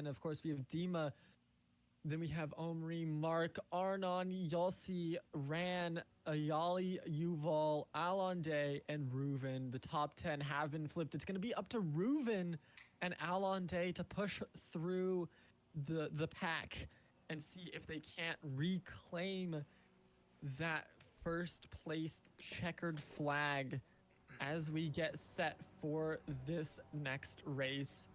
and of course we have Dima. Then we have Omri, Mark, Arnon, Yossi, Ran, Ayali, Yuval, Alonde, and Reuven. The top 10 have been flipped. It's going to be up to Reuven and Alonde to push through the pack and see if they can't reclaim that first place checkered flag as we get set for this next race.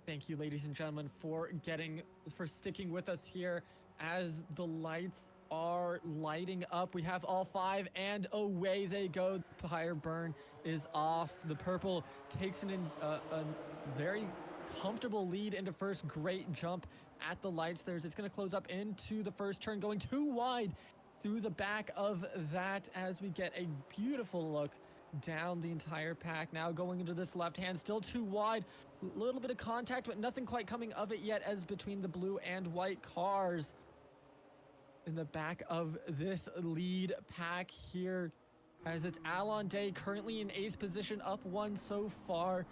Thank you, ladies and gentlemen, for sticking with us here as the lights are lighting up. We have all 5, and away they go. The fire burn is off. The purple takes a very comfortable lead into first. Great jump at the lights there. It's going to close up into the first turn, going too wide through the back of that as we get a beautiful look down the entire pack. Now going into this left hand, still too wide. A little bit of contact, but nothing quite coming of it yet, as between the blue and white cars in the back of this lead pack here, as it's Alonde currently in 8th position, up 1 so far,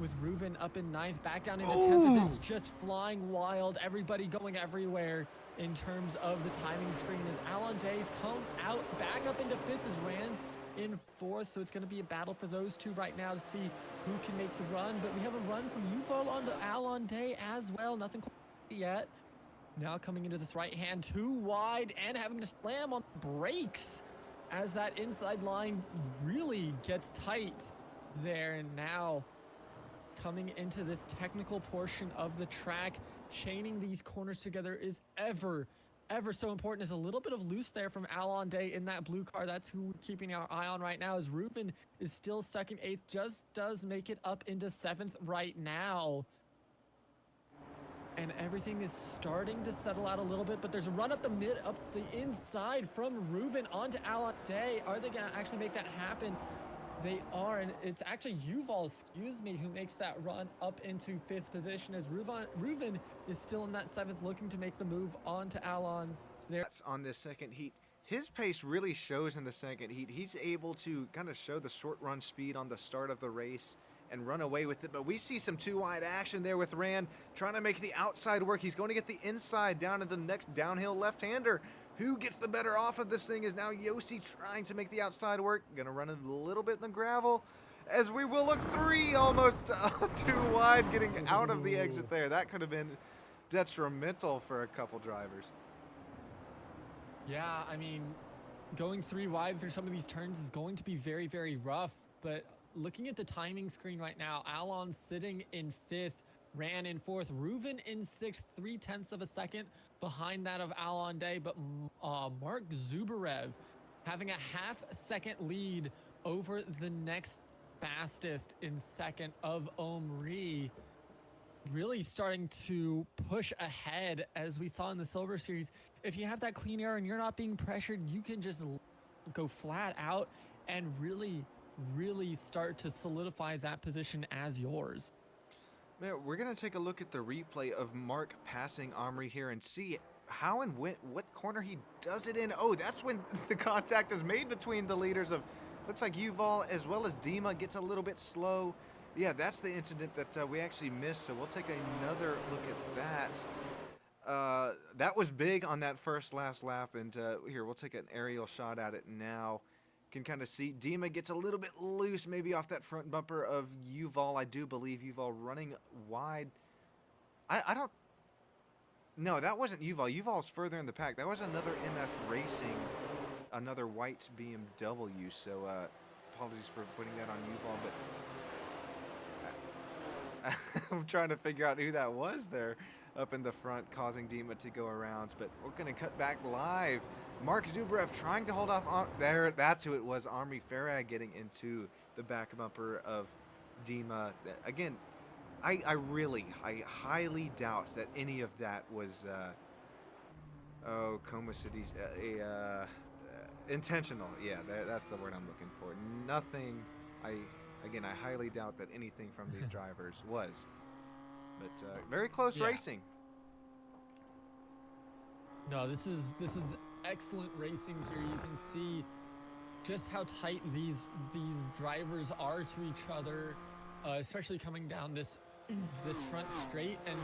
with Reuven up in 9th, back down into 10th. It's just flying wild, everybody going everywhere in terms of the timing screen, as Alonde's come out back up into 5th as Ran's in 4th. So it's going to be a battle for those two right now to see who can make the run. But we have a run from Yuval onto Alonde as well. Nothing quite yet. Now coming into this right hand, too wide, and having to slam on the brakes as that inside line really gets tight there. And now coming into this technical portion of the track, chaining these corners together is ever so important. There's a little bit of loose there from Alonde in that blue car. That's who we're keeping our eye on right now, as Reuven is still stuck in 8th, just does make it up into 7th right now. And everything is starting to settle out a little bit, but there's a run up the inside from Reuven onto Alonde. Are they gonna actually make that happen? They are, and it's actually Yuval, who makes that run up into 5th position, as Reuven is still in that 7th, looking to make the move onto Alon there. That's on this second heat. His pace really shows in the second heat. He's able to kind of show the short run speed on the start of the race and run away with it, but we see some too wide action there with Ran trying to make the outside work. He's going to get the inside down to the next downhill left-hander. Who gets the better off of this thing is now Yossi trying to make the outside work. Gonna run a little bit in the gravel, as we will look 3 almost too wide, getting out of the exit there. That could have been detrimental for a couple drivers. Yeah, I mean, going 3 wide through some of these turns is going to be very rough, but looking at the timing screen right now, Alon sitting in 5th, Ran in 4th, Reuven in 6th, 0.3 of a second behind that of Alonde, but Mark Zubarev having a half-second lead over the next fastest in 2nd of Omri, really starting to push ahead, as we saw in the Silver Series. If you have that clean air and you're not being pressured, you can just go flat out and really start to solidify that position as yours. Man, we're going to take a look at the replay of Mark passing Omri here and see how and what corner he does it in. Oh, that's when the contact is made between the leaders of, looks like Yuval as well as Dima gets a little bit slow. Yeah, that's the incident that we actually missed, so we'll take another look at that. That was big on that last lap, and here, we'll take an aerial shot at it now. Can kind of see Dima gets a little bit loose, maybe off that front bumper of Yuval. I do believe Yuval running wide. I don't. No, that wasn't Yuval. Yuval's further in the pack. That was another MF Racing, another white BMW. So apologies for putting that on Yuval, but I'm trying to figure out who that was there up in the front, causing Dima to go around. But we're going to cut back live. Mark Zubarev trying to hold off there. That's who it was. Omri Farag getting into the back bumper of Dima. Again, I highly doubt that any of that was Coma City's intentional. Yeah, that's the word I'm looking for. Nothing. I highly doubt that anything from these drivers was. But very close racing. No, this is excellent racing here. You can see just how tight these drivers are to each other, especially coming down this this front straight, and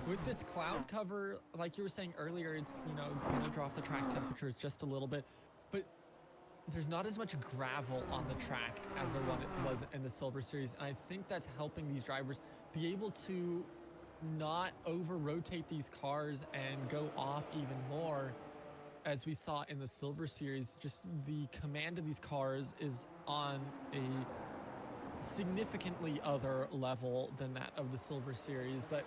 with this cloud cover, like you were saying earlier, it's, you know, gonna drop the track temperatures just a little bit, but there's not as much gravel on the track as there was in the Silver Series, and I think that's helping these drivers be able to not over-rotate these cars and go off even more, as we saw in the Silver Series. Just the command of these cars is on a significantly other level than that of the Silver Series, but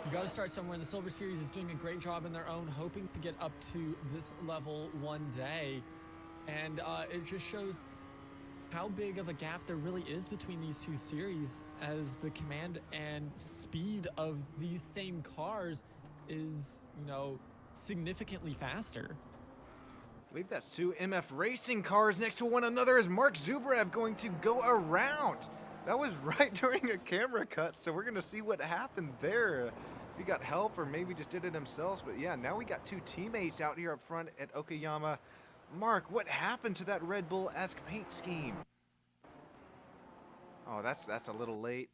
you got to start somewhere, and the Silver Series is doing a great job in their own, hoping to get up to this level one day. And it just shows how big of a gap there really is between these two series, as the command and speed of these same cars is, you know, significantly faster. I believe that's two MF Racing cars next to one another. Is Mark Zubrev going to go around? That was right during a camera cut, so we're going to see what happened there. If he got help or maybe just did it himself. But yeah, now we got two teammates out here up front at Okayama. Mark, what happened to that Red Bull-esque paint scheme? Oh, that's a little late.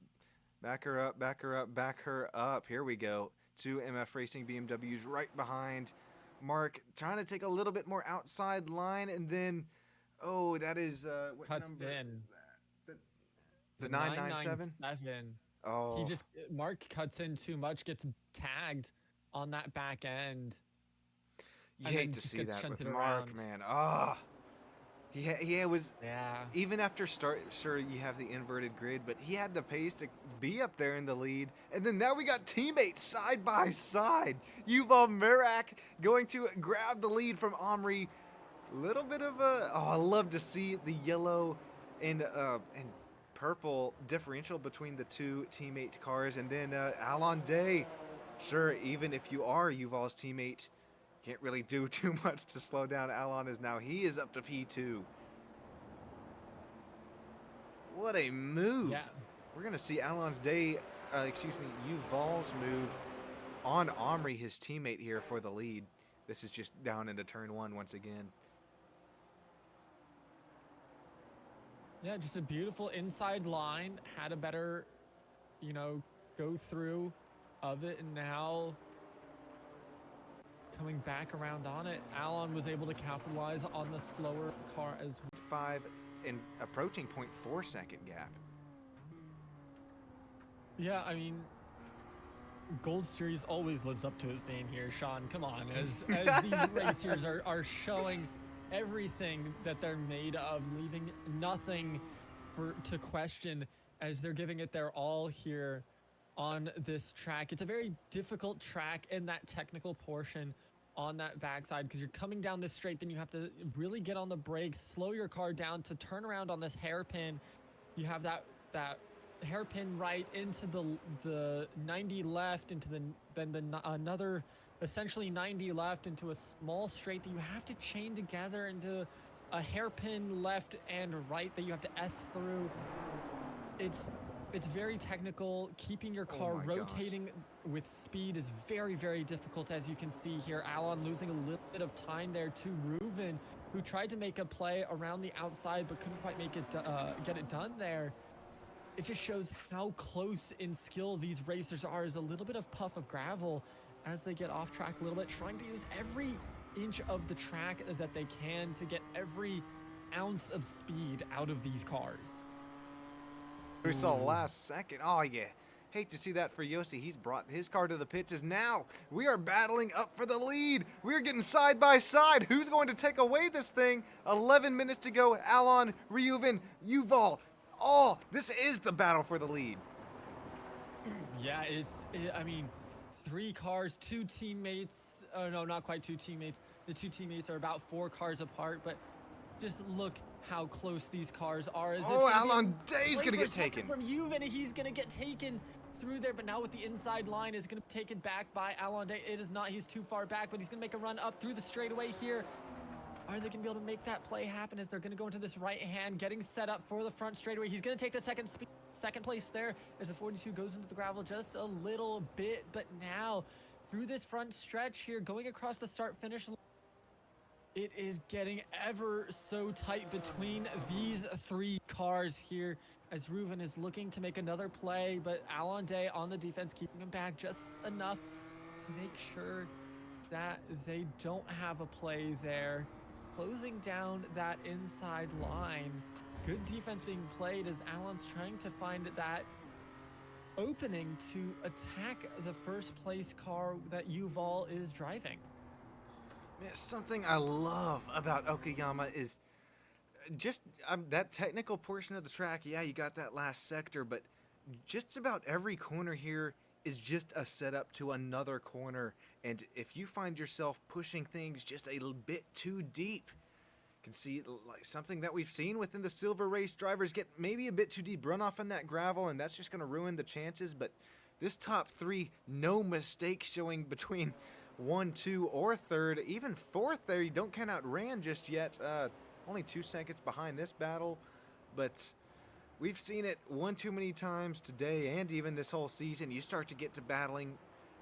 Back her up, back her up, back her up. Here we go. Two MF Racing BMWs right behind Mark, trying to take a little bit more outside line, and then, oh, that is, what Cuts number in. is that? The 997? Oh. Mark cuts in too much, gets tagged on that back end. You hate to see that with Mark, man. Ah. He was, even after start, sure, you have the inverted grid, but he had the pace to be up there in the lead. And then now we got teammates side by side. Yuval Marek going to grab the lead from Omri. Little bit of a, oh, I love to see the yellow and purple differential between the two teammate cars. And then Alon Day, sure, even if you are Yuval's teammate, can't really do too much to slow down Alon, as now he is up to P2. What a move. Yeah. We're going to see Yuval's move on Omri, his teammate here, for the lead. This is just down into turn one once again. Yeah, just a beautiful inside line. Had a better, you know, go through of it, and now coming back around on it, Alon was able to capitalize on the slower car as well. 5 and approaching 0.4 second gap. Yeah, I mean, Gold Series always lives up to its name here, Sean. Come on, as these racers are showing everything that they're made of, leaving nothing to question, as they're giving it their all here on this track. It's a very difficult track in that technical portion on that backside, because you're coming down this straight, then you have to really get on the brakes, slow your car down to turn around on this hairpin. You have that hairpin right into the 90 left, into another essentially 90 left into a small straight that you have to chain together into a hairpin left and right that you have to S through. It's very technical. Keeping your car rotating with speed is very, very difficult, as you can see here. Alon losing a little bit of time there to Reuven, who tried to make a play around the outside but couldn't quite make it get it done there. It just shows how close in skill these racers are. Is a little bit of puff of gravel as they get off track a little bit, trying to use every inch of the track that they can to get every ounce of speed out of these cars. We saw last second. Oh, yeah. Hate to see that for Yossi. He's brought his car to the pits, as now we are battling up for the lead. We're getting side by side. Who's going to take away this thing? 11 minutes to go. Alon, Reuven, Yuval. Oh, this is the battle for the lead. Yeah, I mean, 3 cars, 2 teammates. Oh, no, not quite 2 teammates. The 2 teammates are about 4 cars apart, but just look how close these cars are. Alon Day's gonna get taken from Yuval. He's gonna get taken through there, but now with the inside line is gonna be taken back by Alon Day. It is not. He's too far back, but he's gonna make a run up through the straightaway here. Are they gonna be able to make that play happen, as they're gonna go into this right hand, getting set up for the front straightaway? He's gonna take the second place there, as the 42 goes into the gravel just a little bit, but now through this front stretch here, going across the start-finish line, it is getting ever so tight between these 3 cars here, as Reuven is looking to make another play, but Alon Day on the defense, keeping him back just enough to make sure that they don't have a play there. Closing down that inside line. Good defense being played as Alon's trying to find that opening to attack the first place car that Yuval is driving. Man, something I love about Okayama is just that technical portion of the track. Yeah, you got that last sector, but just about every corner here is just a setup to another corner. And if you find yourself pushing things just a little bit too deep, you can see like something that we've seen within the silver race, drivers get maybe a bit too deep runoff in that gravel, and that's just going to ruin the chances. But this top three, no mistakes showing between 1, 2, or 3rd, even 4th there. You don't count out Ran just yet. Only 2 seconds behind this battle, but we've seen it one too many times today and even this whole season. You start to get to battling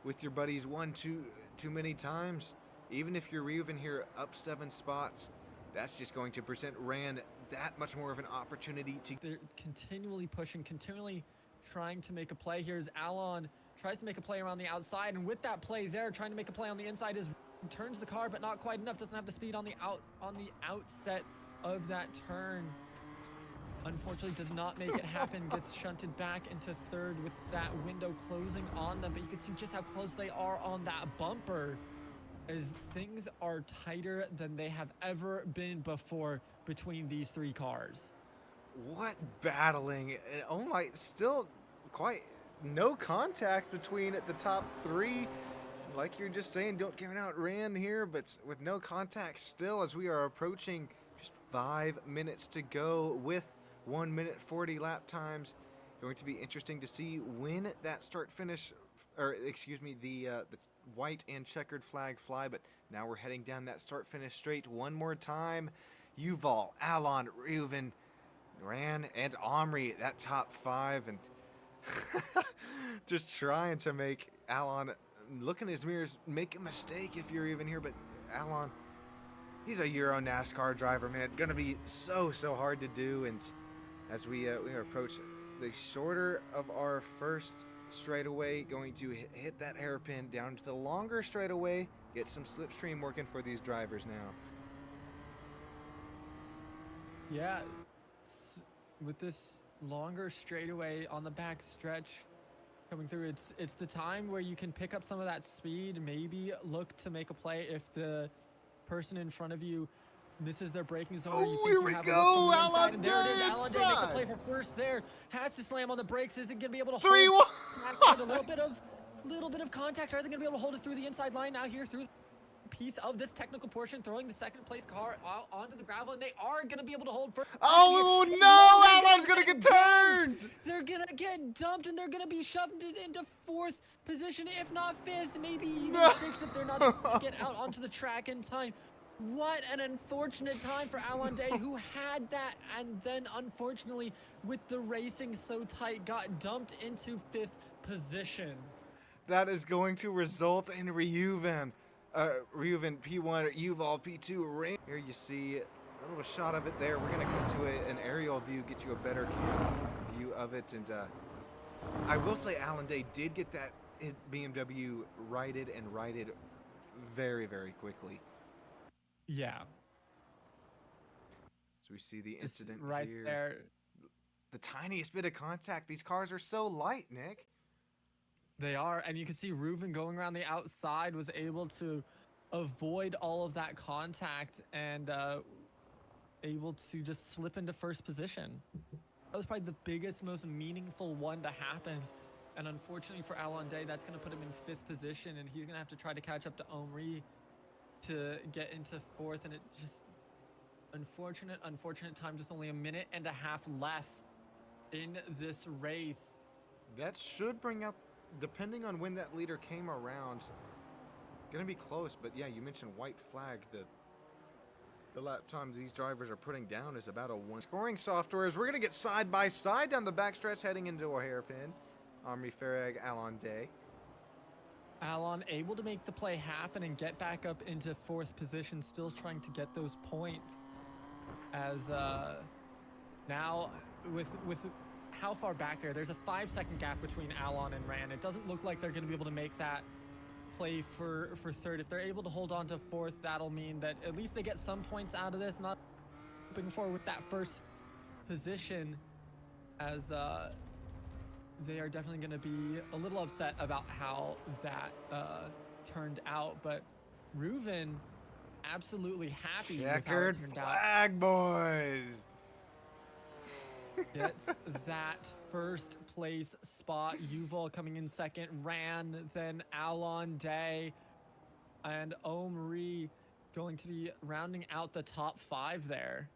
with your buddies one too many times. Even if you're Reuven here up 7 spots, that's just going to present Ran that much more of an opportunity to... They're continually pushing, continually trying to make a play. Here's Alon, tries to make a play around the outside, and with that play there, trying to make a play on the inside, is turns the car, but not quite enough. Doesn't have the speed on the outset of that turn. Unfortunately, does not make it happen. Gets shunted back into 3rd with that window closing on them. But you can see just how close they are on that bumper, as things are tighter than they have ever been before between these 3 cars. What battling! Oh my, still quite no contact between the top 3. Like you're just saying, don't count out Ran here, but with no contact still, as we are approaching just 5 minutes to go with 1 minute 40 lap times. Going to be interesting to see when that start finish, or excuse me, the white and checkered flag fly. But now we're heading down that start finish straight one more time. Yuval, Alon, Reuven, Ran, and Omri, that top 5, and just trying to make Alon look in his mirrors, make a mistake if you're even here. But Alon, he's a Euro NASCAR driver, man. Gonna be so hard to do. And as we approach the shorter of our first straightaway, going to hit that hairpin down to the longer straightaway, get some slipstream working for these drivers now. Yeah, with this longer straightaway on the back stretch coming through, it's the time where you can pick up some of that speed, maybe look to make a play if the person in front of you misses their braking zone. Oh, here we go! Alon Day, there it is. Alon Day makes a play for first there. Has to slam on the brakes. Isn't going to be able to 3-1. a little bit of contact. Are they going to be able to hold it through the inside line now here through piece of this technical portion, throwing the 2nd place car out onto the gravel, and they are going to be able to hold first. Oh no! Alon's going to get turned! They're going to get dumped, and they're going to be shoved into 4th position, if not 5th, maybe even 6th if they're not able to get out onto the track in time. What an unfortunate time for Alon Day, who had that, and then unfortunately, with the racing so tight, got dumped into 5th position. That is going to result in Reuven P1, Yuval P2. Ran. Here you see a little shot of it there. We're going to come to an aerial view, get you a better view of it. And I will say Alon Day did get that BMW righted very quickly. Yeah. So we see the incident right here. There. The tiniest bit of contact. These cars are so light, Nick. They are, and you can see Reuven going around the outside was able to avoid all of that contact and able to just slip into 1st position. That was probably the biggest, most meaningful one to happen. And unfortunately for Alon Day, that's going to put him in 5th position, and he's going to have to try to catch up to Omri to get into 4th. And it just unfortunate time. Just only a minute and a half left in this race. That should bring out, depending on when that leader came around, gonna be close. But yeah, you mentioned white flag. The lap times these drivers are putting down is about a 1. Scoring software is we're gonna get side by side down the backstretch heading into a hairpin. Omri Farag, Alon Day. Alon able to make the play happen and get back up into 4th position, still trying to get those points. As now with how far back there. There's a 5-second gap between Alon and Ran. It doesn't look like they're going to be able to make that play for third. If they're able to hold on to fourth, that'll mean that at least they get some points out of this. Not hoping for with that first position, as they are definitely going to be a little upset about how that turned out. But Reuven absolutely happy Checkered with how it turned flag, boys. out. Gets that first place spot. Yuval coming in second, Ran, then Alon Day, and Omri going to be rounding out the top 5 there.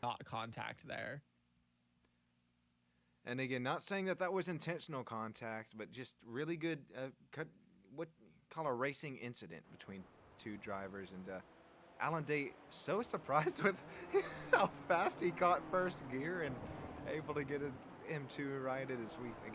Not contact there. And again, not saying that that was intentional contact, but just really good, what you call a racing incident between two drivers. And Alon Day so surprised with how fast he caught first gear and able to get an M2 righted as we again